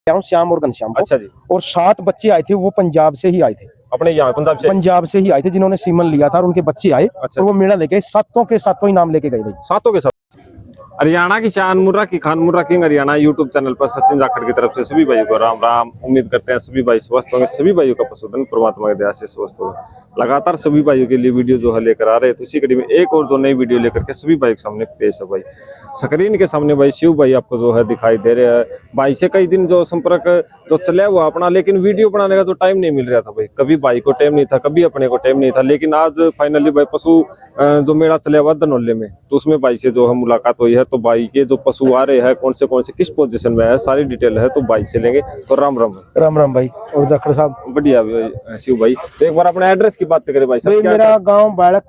श्याम और घनश्याम को। अच्छा जी। और 7 बच्चे आए थे, वो पंजाब से ही आए थे, अपने यहाँ पंजाब से ही आए थे, जिन्होंने सीमन लिया था और उनके बच्चे आए। अच्छा। और वो मेला लेके सातों के सातों इनाम लेके गए भाई, सातों के साथ। हरियाणा की शान मुर्रा की खान मुर्रा किंग हरियाणा यूट्यूब चैनल पर सचिन जाखड़ की तरफ से सभी भाइयों को राम राम। उम्मीद करते हैं सभी भाई स्वस्थ होंगे, सभी भाइयों का पशुधन परमात्मा की दया से स्वस्थ होगा। लगातार सभी भाइयों के लिए वीडियो जो है लेकर आ रहे हैं, तो इसी कड़ी में एक और जो नई वीडियो लेकर के सभी भाई के सामने पेश है। भाई स्क्रीन के सामने भाई शिव भाई आपको जो है दिखाई दे रहे हैं। भाई से कई दिन जो संपर्क जो चला हुआ अपना, लेकिन वीडियो बनाने का तो टाइम नहीं मिल रहा था भाई। कभी भाई को टाइम नहीं था, कभी अपने को टाइम नहीं था, लेकिन आज फाइनली भाई पशु जो मेला चला हुआ धनौल्ले में, तो उसमें भाई से जो है मुलाकात हुई है। तो भाई के जो पशु आ रहे हैं कौन से किस पोजीशन में है, सारी डिटेल है, तो भाई से लेंगे। तो राम राम राम राम भाई और जाखड़ साहब। बढ़िया शिव भाई, तो एक बार अपने एड्रेस की बात करें भाई साहब। मेरा गांव बाड़क,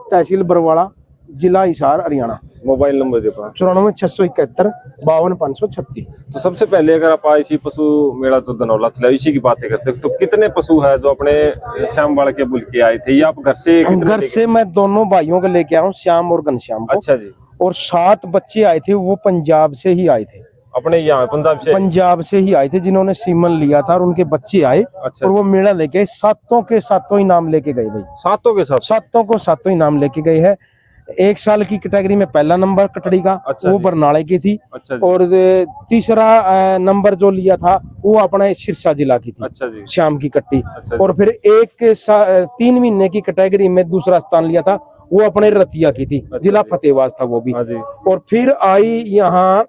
तहसील बरवाड़ा, जिला हिसार, हरियाणा। मोबाइल नंबर दे पा 94 671 52 536। तो सबसे पहले अगर आप इसी पशु मेला तो धनौला चला इसी की बातें करते हैं, तो कितने पशु है जो अपने श्याम बाड़ के बुल के आए थे, या आप घर से मैं दोनों भाइयों को लेके आया हूँ, श्याम और घनश्याम को। अच्छा जी। और 7 बच्चे आए थे, वो पंजाब से ही आए थे, अपने यहाँ पंजाब से ही आए थे, जिन्होंने सीमन लिया था और उनके बच्चे आए। अच्छा। और वो मेला लेके सातों के सातों इनाम लेके गए भाई, सातों को सातों इनाम लेके गए हैं। 1 साल की कैटेगरी में पहला नंबर कटड़ी का, अच्छा वो बरनाले की थी। अच्छा। और तीसरा नंबर जो लिया था वो अपना सिरसा जिला की थी। अच्छा जी। शाम की कट्टी। अच्छा। और फिर 3 महीने की कैटेगरी में दूसरा स्थान लिया था, वो अपने रतिया की थी। अच्छा। जिला फतेहबाद था वो भी। और फिर आई यहाँ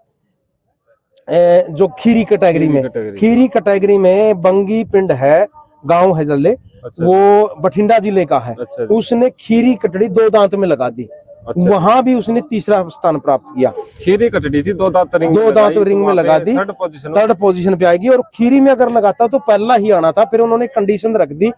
जो खीरी कैटेगरी में बंगी पिंड है, गांव है जल्ले। अच्छा। वो बठिंडा जिले का है। अच्छा। उसने खीरी कटड़ी 2 दांत में लगा दी। अच्छा। वहां भी उसने तीसरा स्थान प्राप्त किया। खीरी कटड़ी थी 2 दांत रिंग में लगा दी, थर्ड पोजीशन पे आएगी। और खीरी में अगर लगाता तो पहला ही आना था। फिर उन्होंने कंडीशन रख दी,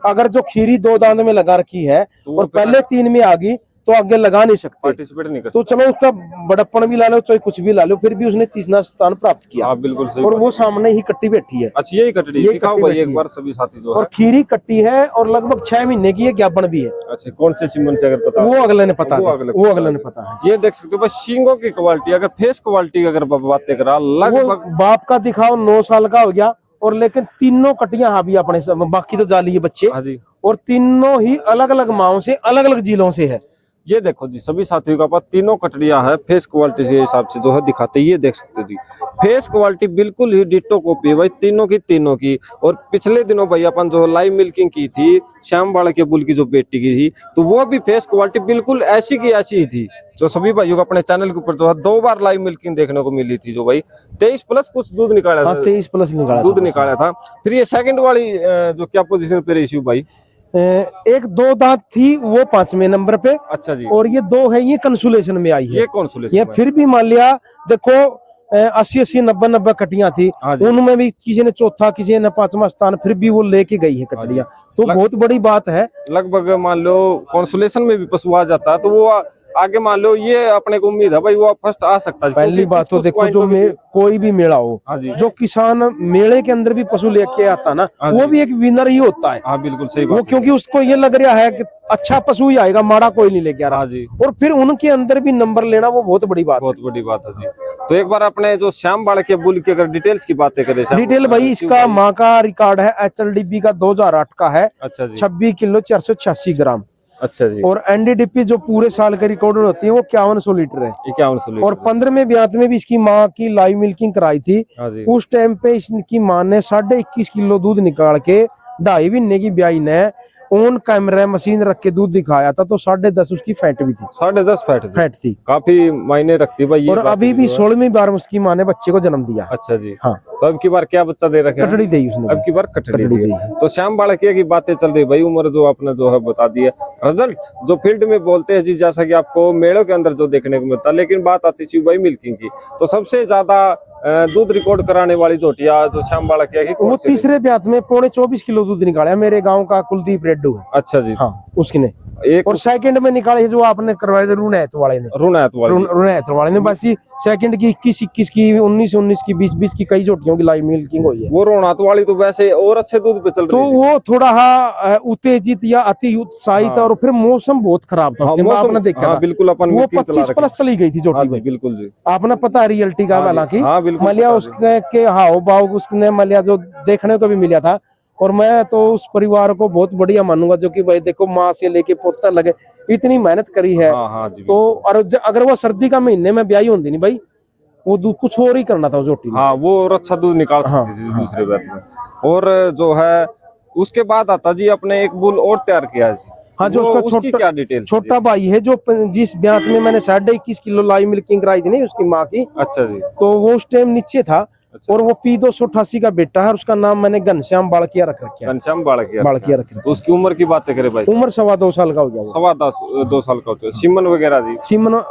अगर जो खीरी 2 दांत में लगा रखी है और पहले 3 में आ गई तो आगे लगा नहीं सकते, पार्टिसिपेट नहीं कर सकते। तो चलो उसका बड़प्पन भी ला लो, चाहे कुछ भी ला लो, फिर भी उसने तीसरा स्थान प्राप्त किया। बिल्कुल सही। और वो सामने ही कट्टी बैठी है। अच्छा, यही कट्टी दिखाओ भाई एक बार सभी साथी जो है। और खीरी कट्टी है और लगभग 6 महीने की है, ज्ञापन भी है। अच्छा, कौन से सीमन से अगर पता, वो अगले ने पता, वो अगले ने पता है। ये देख सकते हो बस सींगों की क्वालिटी, अगर फेस क्वालिटी अगर बातें करा, लगभग बाप का दिखाओ 9 साल का हो गया। और लेकिन तीनों कटियां हावी अपने, बाकी तो जाली है बच्चे। और तीनों ही अलग अलग माओं से, अलग अलग जिलों से है। ये देखो जी सभी साथियों का पास तीनों कटड़ियां है, फेस क्वालिटी के हिसाब से जो है दिखाते हैं। ये देख सकते हो जी, फेस क्वालिटी बिल्कुल ही डिट्टो कॉपी है भाई, तीनों की। और पिछले दिनों भाई अपन जो लाइव मिल्किंग की थी श्याम बाड़ के बुल की जो बेटी की थी, तो वो भी फेस क्वालिटी बिल्कुल ऐसी की ऐसी ही थी। जो सभी भाइयों को अपने चैनल के ऊपर जो है 2 बार लाइव मिल्किंग देखने को मिली थी, जो भाई 23+ कुछ दूध निकाला था। 23+ दूध निकाला था। फिर ये सेकंड वाली जो क्या पोजीशन पे रही भाई, 1-2 दांत थी, वो 5वें नंबर पे। अच्छा जी। और ये 2 है, ये कंसुलेशन में आई है। ये कंसुलेशन, ये फिर भी मान लिया देखो 80-80 90-90 कटियां थी, उनमें भी किसी ने चौथा, किसी ने 5वां स्थान, फिर भी वो लेके गई है कटियां। तो बहुत बड़ी बात है। लगभग मान लो कंसुलेशन में भी पशु आ जाता है, तो वो आगे मान लो ये अपने को उम्मीद है भाई वो फर्स्ट आ सकता है। पहली बात तो देखो, जो कोई भी मेला हो, जो किसान मेले के अंदर भी पशु लेके आता ना, वो भी एक विनर ही होता है। हाँ बिल्कुल सही बात। वो क्योंकि उसको ये लग रहा है कि अच्छा पशु ही आएगा, माड़ा कोई नहीं लेके आ रहा जी। और फिर उनके अंदर भी नंबर लेना, वो बहुत बड़ी बात है जी। तो एक बार अपने जो श्याम बाड़ के बुल की अगर डिटेल्स की बातें करें, डिटेल भाई इसका माँ का रिकॉर्ड है HLDB का 2008 का है। अच्छा जी। 26 किलो 486 ग्राम। अच्छा जी। और NDDP जो पूरे साल का रिकॉर्ड होती है वो 5100 लीटर है। 5100 लीटर। और 15वें ब्यात में भी इसकी माँ की लाइव मिल्किंग कराई थी। उस टाइम पे इसकी माँ ने 21.5 किलो दूध निकाल के 2.5 महीने की ब्याई ने ऑन कैमरा मशीन रख के दूध दिखाया था। तो 10.5 उसकी फैट भी थी। 10.5 फैट थी। काफी मायने रखती है भाई। और अभी भी 16वीं बार उसकी माँ ने बच्चे को जन्म दिया। अच्छा जी। हाँ। तो अब की बार क्या बच्चा दे रखे? कटड़ी दी उसने। अब की बार कटड़ी दी। तो श्याम बाड़ की बातें चल रही भाई, उम्र जो आपने जो है बता दी है। रिजल्ट जो फील्ड में बोलते हैं जी, जैसा कि आपको मेलों के अंदर जो देखने को मिलता है, लेकिन बात आती थी भाई मिल्किंग की, तो सबसे ज्यादा दूध रिकॉर्ड कराने वाली जोटिया जो श्याम बाड़ की वो तीसरे ब्यात में 24.25 किलो दूध निकाला मेरे गाँव का कुलदीप रेड्डू है। अच्छा जी। हाँ, उसकी ने एक और सेकंड में निकाले जो आपने करवाए थे रुनैत वाले ने, रुनैत वाली। रुनैत वाले ने बस सेकंड की 21 की 19 की 20 की कई जोटियों की लाइव मिल्किंग हुई है। वो रुनैत वाली तो वैसे और अच्छे दूध पे चल तो रही थी। वो थोड़ा उत्तेजित या अति उत्साहित हाँ। और फिर मौसम बहुत खराब था, हाँ, उस टाइम मौसम, आपने देखा हाँ, था बिल्कुल अपन वो मिल्किंग चला 25 रखी। प्लस चली गई थी हाँ जोटी जी, भाई। बिल्कुल जी। आपने पता है रियलिटी का हाँ जी, हालांकि हाँ, बिल्कुल मलिया पता जी। उसके के हाव भाव उसने मलिया जो देखने को भी मिला था। और मैं तो उस परिवार को बहुत बढ़िया मानूंगा जो कि भाई देखो माँ से लेके पोता लगे इतनी मेहनत करी है। हाँ हाँ जी, तो और अगर वो सर्दी का महीने में ब्याही होती नहीं भाई, वो कुछ और ही करना था उस जोटी ने। हाँ, वो और अच्छा दूध निकाल हाँ, सकती थी हाँ। दूसरे बैत में। और जो है उसके बाद आता जी अपने एक बुल और तैयार किया है जी। हाँ, जो वो उसका उसकी क्या डिटेल थी छोटा जी? भाई है जो जिस ब्यात में मैंने 21.5 किलो लाइव मिल्किंग कराई थी नहीं उसकी माँ की, अच्छा जी। तो वो उस टाइम नीचे था। अच्छा। और वो P288 का बेटा है और उसका नाम मैंने घनश्याम बालकिया रख रखा है। घनश्याम बालकिया। बालकिया रख रखा तो उसकी उम्र की बातें करें भाई? उम्र 2.25 साल का हो जाएगा। 2 साल का होता है। सीमन वगैरह जी? सिमन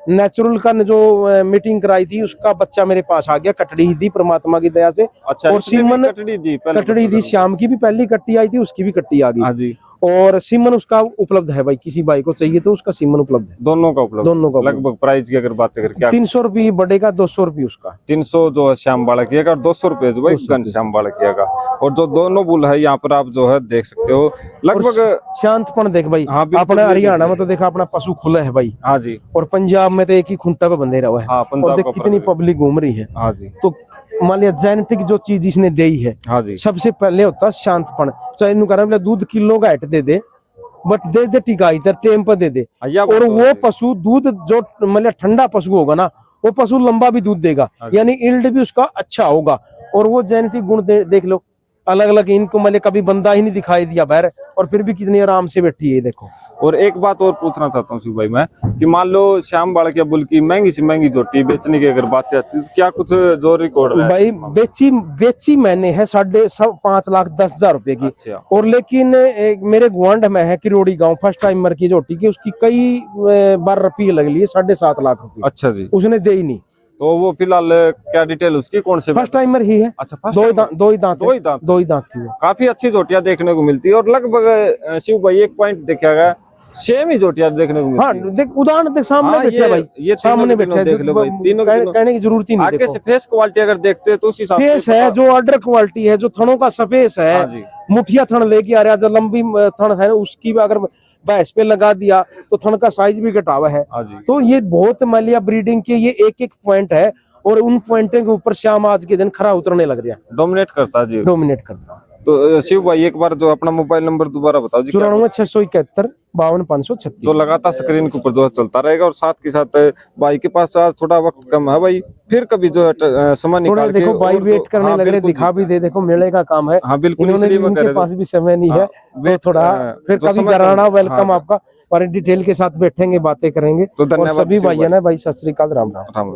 नेचुरल का जो मीटिंग कराई थी उसका बच्चा मेरे पास आ गया, कटड़ी ही थी परमात्मा की दया से। अच्छा, और इसने भी सिमन कटड़ी दी पहले? कटड़ी थी, श्याम की भी पहली कट्टी आई थी, उसकी भी कट्टी आ गई। हाँ जी। और सिमन उसका उपलब्ध है भाई, किसी भाई को चाहिए तो उसका सिमन उपलब्ध है। दोनों का उपलब्ध? दोनों का उपलब्ध। लगभग प्राइस की अगर बातें करें क्या? 300 रुपये बड़े का, 200 रुपये उसका। 300 जो है श्याम बालकिया का और 200 रुपये जो भाई 200 घनश्याम बालकिया का। और जो दोनों बुल है यहाँ पर आप जो है देख सकते हो लगभग। शांतपन देख भाई, हाँ, बिल्कुल, अपने ये हरियाणा में तो देखा अपना पशु खुला है भाई। हाँ जी। और पंजाब में तो एक ही खूंटा पे बंधे रहा है। हाँ, पंजाब और देख का कितनी फर्क है। पब्लिक घूम रही है। हाँ जी। तो मान लिया जेनेटिक जो चीज इसने दी है, हाँ जी। सबसे पहले होता है शांतपन। चाहे इन्हू कह दूध किलो का हट दे दे, बट दे दे टिकाई तर टेम पर दे दे। और वो पशु दूध जो मतलब ठंडा पशु होगा ना, वो पशु लंबा भी दूध देगा, यानी इल्ड भी उसका अच्छा होगा। और वो जेनेटिक गुण देख लो अलग अलग, इनको मतलब कभी बंदा ही नहीं दिखाई दिया बाहर, और फिर भी कितनी आराम से बैठी है देखो। और एक बात और पूछना चाहता हूँ शिव भाई मैं, कि मान लो श्याम बालकिया बुल की महंगी से महंगी जोटी बेचने की अगर बात आती है तो क्या कुछ जो रिकॉर्ड है भाई? बेची मैंने है 5,10,000 रुपए की। अच्छा। और लेकिन एक मेरे गुआंढ में है किरोड़ी गांव, फर्स्ट टाइमर की जोटी की, उसकी कई बार रुपये लग लिए, 7.5 लाख रुपए। अच्छा जी। उसने दे ही नहीं। तो वो फिलहाल क्या डिटेल उसकी, कौन से? फर्स्ट टाइमर ही है। अच्छा, दो ही दांत दो ही दांत। दो ही दांत थी वो। काफी अच्छी जोटियां देखने को मिलती है। और लगभग शिव भाई एक पॉइंट देखा गया, सेम ही जोटियां देखने को मिलती है। हाँ देख, उदाहरण देख सामने बैठे है भाई, ये सामने बैठे देख लो भाई, तीनों कहने की जरूरत ही नहीं। आगे से फेस क्वालिटी अगर देखते हैं तो उस हिसाब से फेस है जो ऑर्डर क्वालिटी है, जो थनों का सफेस है। हाँ जी। मुठिया थन लेके आ रहा, जो लंबी थन है उसकी भी अगर भैंस पे लगा दिया तो थन का साइज भी घटावा है। हाँ जी। तो ये बहुत मलिया ब्रीडिंग के ये एक पॉइंट है, और उन पॉइंटों के ऊपर श्याम आज के दिन खरा उतरने लग रहा, डोमिनेट करता जी, डोमिनेट करता। तो शिव भाई एक बार जो अपना मोबाइल नंबर दोबारा बताओ जी। 94 671 52 जो 536 लगातार स्क्रीन के ऊपर जो है चलता रहेगा। और साथ के साथ भाई के पास आज थोड़ा वक्त कम है भाई, फिर कभी जो है समय निकाल के। देखो भाई वेट करने हाँ, लग रहे, दिखा भी दे, देखो मेले का काम है। हाँ बिल्कुल, इन्होंने इसलिए मैं कह इनके रहा पास भी समय नहीं है, तो थोड़ा फिर जो कभी समय घराना कम- वेलकम हाँ, आपका, और डिटेल के साथ बैठेंगे, बातें करेंगे। तो और धन्यवाद सभी शिव भाइयों ने भाई सत श्री अकाल, राम राम। राम राम।